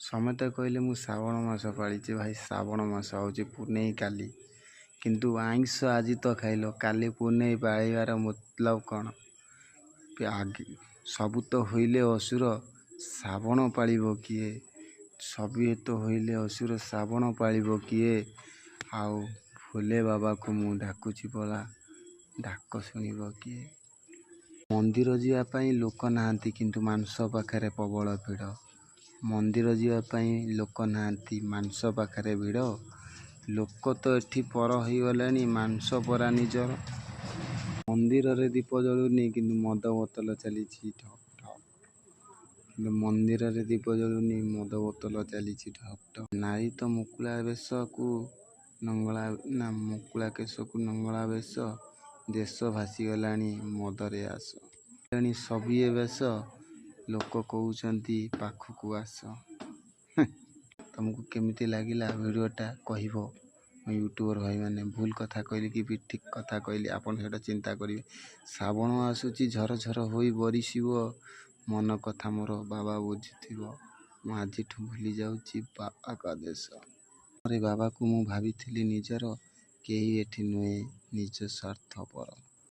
ସମସ୍ତେ କହିଲେ ମୁଁ ଶ୍ରାବଣ ମାସ ପାଳିଛି। ଭାଇ ଶ୍ରାବଣ ମାସ ହେଉଛି ପୁନେଇ କାଲି, କିନ୍ତୁ ଆଇଁଷ ଆଜି ତ ଖାଇଲ, କାଲି ପୁନେଇ ପାଳିବାର ମତଲବ କ'ଣ? ସବୁ ତ ହୋଇଲେ ଅସୁର, ଶ୍ରାବଣ ପାଳିବ କିଏ? ସବୁ ତ ହୋଇଲେ ଅସୁର, ଶ୍ରାବଣ ପାଳିବ କିଏ? ଆଉ ଭୋଲେ ବାବାକୁ ମୁଁ ଡାକୁଛି ପରା, ଡାକ ଶୁଣିବ କିଏ? ମନ୍ଦିର ଯିବା ପାଇଁ ଲୋକ ନାହାନ୍ତି, କିନ୍ତୁ ମାଂସ ପାଖରେ ପ୍ରବଳ ଭିଡ଼। ମନ୍ଦିର ଯିବା ପାଇଁ ଲୋକ ନାହାନ୍ତି, ମାଂସ ପାଖରେ ଭିଡ଼। ଲୋକ ତ ଏଠି ପର ହେଇଗଲେଣି, ମାଂସ ପରା ନିଜର। ମନ୍ଦିରରେ ଦୀପ ଜଳୁନି, କିନ୍ତୁ ମଦ ବୋତଲ ଚାଲିଛି ଠକ୍ ଠକ୍। ମନ୍ଦିରରେ ଦୀପ ଜଳୁନି, ମଦ ବୋତଲ ଚାଲିଛି ଠକ୍ ଠକ୍। ନାରୀ ତ ମୁକୁଳା ବେଶକୁ ମୁକୁଳା କେଶକୁ ନଙ୍ଗଳା ବେଶ, ଦେଶ ଭାସିଗଲାଣି ମଦରେ ଆସ। ସବିଏ ବେଶ, ଲୋକ କହୁଛନ୍ତି ପାଖକୁ ଆସ। ତମକୁ କେମିତି ଲାଗିଲା ଭିଡ଼ିଓଟା କହିବ। ମୁଁ ୟୁଟ୍ୟୁବର ଭାଇମାନେ ଭୁଲ କଥା କହିଲି କି ଠିକ୍ କଥା କହିଲି, ଆପଣ ସେଇଟା ଚିନ୍ତା କରିବେ। ଶ୍ରାବଣ ଆସୁଛି, ଝର ଝର ହୋଇ ବରିଶିବ, ମନ କଥା ମୋର ବାବା ବୁଝୁଥିବ। ମୁଁ ଆଜିଠୁ ଭୁଲି ଯାଉଛି ବାବା ଦେଶ। ବାବାକୁ ମୁଁ ଭାବିଥିଲି ନିଜର, କେହି ଏଠି ନୁହେଁ, ନିଜ ସ୍ୱାର୍ଥପର।